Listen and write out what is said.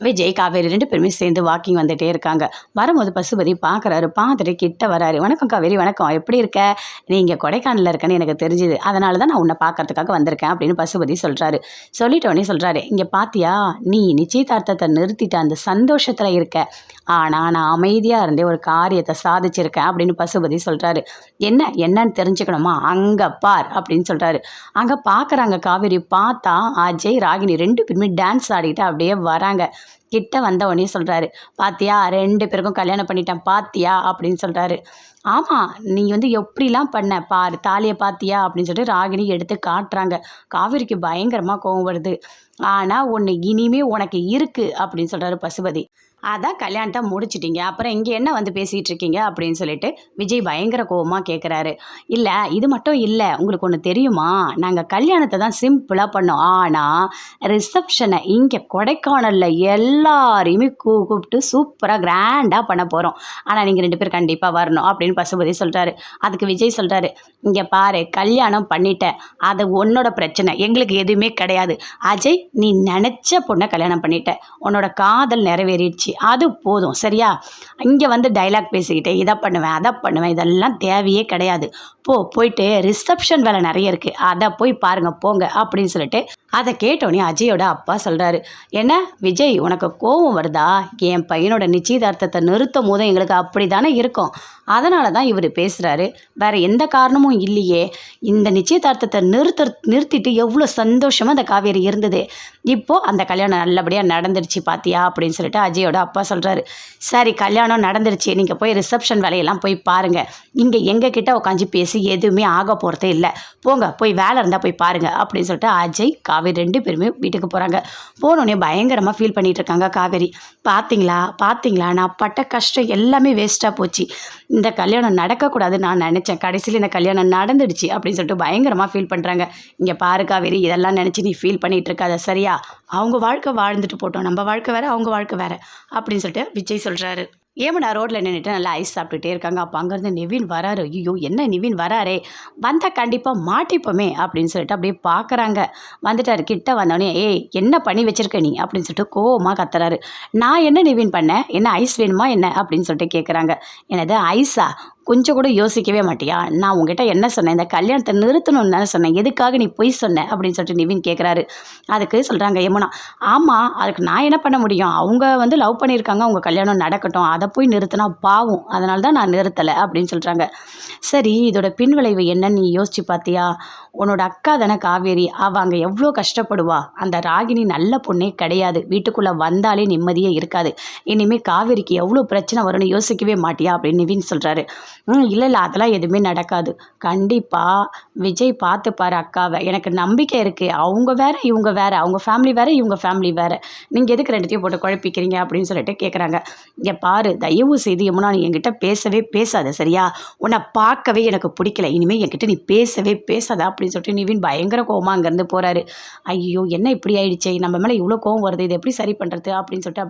விஜய், காவேரி 2 பேருமே சேர்ந்து வாக்கிங் வந்துட்டே இருக்காங்க. வரும்போது பசுபதி பார்க்குறாரு. பார்த்துட்டு கிட்ட வராரு. "வணக்கம் காவேரி, வணக்கம். எப்படி இருக்க? நீ இங்க கொடைக்கானல்ல இருக்கன்னு எனக்கு தெரிஞ்சுது. அதனால தான் நான் உன்னை பார்க்கறதுக்காக வந்திருக்கேன்" அப்படின்னு பசுபதி சொல்றாரு. சொல்லிட்டோனே சொல்றாரு, "இங்க பாத்தியா, நீ நிச்சயதார்த்தத்தை நிறுத்திட்ட அந்த சந்தோஷத்துல இருக்க. ஆனா நான் அமைதியா இருந்தே ஒரு காரியத்தை சாதிச்சிருக்கேன்" அப்படின்னு பசுபதி சொல்றாரு. என்னன்னு தெரிஞ்சுக்கணுமா? அங்க பார் அப்படின்னு சொல்றாரு. அங்க பார்க்குறாங்க காவேரி. பார்த்தா அஜய், ராகினி 2 பேருமே டான்ஸ் ஆடிட்டு அப்படியே வராங்க. கிட்ட வந்த உடனே சொல்றாரு, "பாத்தியா, 2 பேருக்கும் கல்யாணம் பண்ணிட்டேன் பாத்தியா" அப்படின்னு சொல்றாரு. "ஆமா, நீ எப்படிலாம் பண்ண பாரு, தாலியை பாத்தியா" அப்படின்னு சொல்லிட்டு ராகினி எடுத்து காட்டுறாங்க. காவேரிக்கு பயங்கரமா கோவம் வருது. "ஆனா ஒன்று இனிமே உனக்கு இருக்கு" அப்படின்னு சொல்றாரு பசுபதி. "அதான் கல்யாணத்தை முடிச்சிட்டீங்க, அப்புறம் இங்கே என்ன பேசிகிட்டு இருக்கீங்க" அப்படின்னு சொல்லிட்டு விஜய் பயங்கர கோவமாக கேட்குறாரு. "இல்லை, இது மட்டும் இல்லை, உங்களுக்கு ஒன்று தெரியுமா, நாங்கள் கல்யாணத்தை தான் சிம்பிளாக பண்ணோம். ஆனால் ரிசப்ஷனை இங்கே கொடைக்கானலில் எல்லாரையுமே கூப்பிட்டு சூப்பராக கிராண்டாக பண்ண போகிறோம். ஆனால் நீங்கள் 2 பேர் கண்டிப்பாக வரணும்" அப்படின்னு பசுபதி சொல்கிறாரு. அதுக்கு விஜய் சொல்கிறாரு, "இங்கே பாரு, கல்யாணம் பண்ணிட்டேன், அது உன்னோட பிரச்சனை, எங்களுக்கு எதுவுமே கிடையாது. அஜய், நீ நினச்ச பொண்ணை கல்யாணம் பண்ணிட்ட, உன்னோட காதல் நிறைவேறிடுச்சு, அது போதும் சரியா? இங்கே டைலாக் பேசிக்கிட்டே இதை பண்ணுவேன் அதை பண்ணுவேன் இதெல்லாம் தேவையே கிடையாது. போயிட்டு ரிசப்ஷன் வேலை நிறைய இருக்குது, அதை போய் பாருங்க போங்க" அப்படின்னு சொல்லிட்டு அதை கேட்டோன்னே அஜயோட அப்பா சொல்கிறாரு, "என்ன விஜய், உனக்கு கோபம் வருதா? என் பையனோட நிச்சயதார்த்தத்தை நிறுத்தும் போதும் எங்களுக்கு அப்படி தானே இருக்கும், அதனால தான் இவர் பேசுகிறாரு, வேறு எந்த காரணமும் இல்லையே. இந்த நிச்சயதார்த்தத்தை நிறுத்திட்டு எவ்வளோ சந்தோஷமாக அந்த காவேரி இருந்தது, இப்போது அந்த கல்யாணம் நல்லபடியாக நடந்துருச்சு பாத்தியா" அப்படின்னு சொல்லிட்டு அஜயோட அப்பா சொல்கிறாரு. "சரி, கல்யாணம் நடந்துருச்சு, நீங்கள் போய் ரிசப்ஷன் வேலையெல்லாம் போய் பாருங்கள், இங்கே எங்ககிட்ட உட்காந்து பேசி எதுவுமே ஆக போகிறதே இல்லை, போங்க, போய் வேலை இருந்தால் போய் பாருங்கள்" அப்படின்னு சொல்லிட்டு அஜய், காவேரி 2 பேருமே வீட்டுக்கு போகிறாங்க. போனோடனே பயங்கரமாக ஃபீல் பண்ணிகிட்டு இருக்காங்க காவேரி. பார்த்தீங்களா, நான் பட்ட கஷ்டம் எல்லாமே வேஸ்ட்டாக போச்சு, இந்த கல்யாணம் நடக்கக்கூடாதுன்னு நான் நினச்சேன், கடைசியில் இந்த கல்யாணம் நடந்துடுச்சு அப்படின்னு சொல்லிட்டு பயங்கரமாக ஃபீல் பண்ணுறாங்க. "இங்கே பாரு காவேரி, இதெல்லாம் நினச்சி நீ ஃபீல் பண்ணிகிட்டு இருக்காத சரியா? அவங்க வாழ்க்கை வாழ்ந்துட்டு போட்டோம், நம்ம வாழ்க்கை வேறு, அவங்க வாழ்க்கை வேறு" அப்படின்னு சொல்லிட்டு விஜய் சொல்கிறாரு. ஏமனா ரோட்டில் நின்றுட்டு நல்லா ஐஸ் சாப்பிட்டுட்டே இருக்காங்க. அப்போ அங்கேருந்து நிவின் வராரு. ஐயோ, என்ன நிவின் வராரே, வந்தால் கண்டிப்பாக மாட்டிப்போமே அப்படின்னு சொல்லிட்டு அப்படியே பார்க்குறாங்க. வந்துட்டார். கிட்ட வந்தோடனே, "ஏய், என்ன பண்ணி வச்சிருக்க நீ" அப்படின்னு சொல்லிட்டு கோவமாக கத்துறாரு. "நான் என்ன நிவின் பண்ணேன், என்ன ஐஸ் வேணுமா என்ன" அப்படின்னு சொல்லிட்டு கேட்குறாங்க. "என்னது ஐஸா? கொஞ்சம் கூட யோசிக்கவே மாட்டியா? நான் உங்ககிட்ட என்ன சொன்னேன், இந்த கல்யாணத்தை நிறுத்தணும்னு தானே சொன்னேன், எதுக்காக நீ பொய் சொன்ன" அப்படின்னு சொல்லிட்டு நிவின் கேட்குறாரு. அதுக்கு சொல்கிறாங்க யமுனா, "ஆமாம், அதுக்கு நான் என்ன பண்ண முடியும், அவங்க லவ் பண்ணியிருக்காங்க, அவங்க கல்யாணம் நடக்கட்டும், அதை போய் நிறுத்தினா பாவம், அதனால தான் நான் நிறுத்தலை" அப்படின்னு சொல்கிறாங்க. "சரி, இதோட பின்விளைவு என்னன்னு நீ யோசிச்சு பார்த்தியா? உன்னோட அக்கா தானே காவேரி, அவள் அங்கே எவ்வளோ கஷ்டப்படுவா, அந்த ராகினி நல்ல பொண்ணே கிடையாது, வீட்டுக்குள்ளே வந்தாலே நிம்மதியே இருக்காது, இனிமேல் காவேரிக்கு எவ்வளோ பிரச்சனை வரும்னு யோசிக்கவே மாட்டியா" அப்படின்னு நிவின் சொல்கிறாரு. இல்லை, அதெல்லாம் எதுவுமே நடக்காது, கண்டிப்பாக விஜய் பார்த்துப்பாரு அக்காவை, எனக்கு நம்பிக்கை இருக்குது, அவங்க வேறு இவங்க வேறு, அவங்க ஃபேமிலி வேறு இவங்க ஃபேமிலி வேறு, நீங்கள் எதுக்கு 2த்தையும் போட்டு குழப்பிக்கிறீங்க அப்படின்னு சொல்லிட்டு கேட்குறாங்க. "இங்கே பாரு, தயவு செய்து யமுனா, நீ என்கிட்ட பேசவே பேசாத சரியா? உன்னை பார்க்கவே எனக்கு பிடிக்கல, இனிமேல் என்கிட்ட நீ பேசவே பேசாத" அப்படின்னு சொல்லிட்டு நிவின் பயங்கர கோவமாக அங்கேருந்து போகிறாரு. ஐயோ, என்ன இப்படி ஆயிடுச்சே, நம்ம மேலே இவ்வளோ கோவம் வருது, இது எப்படி சரி பண்ணுறது அப்படின்னு சொல்லிட்டு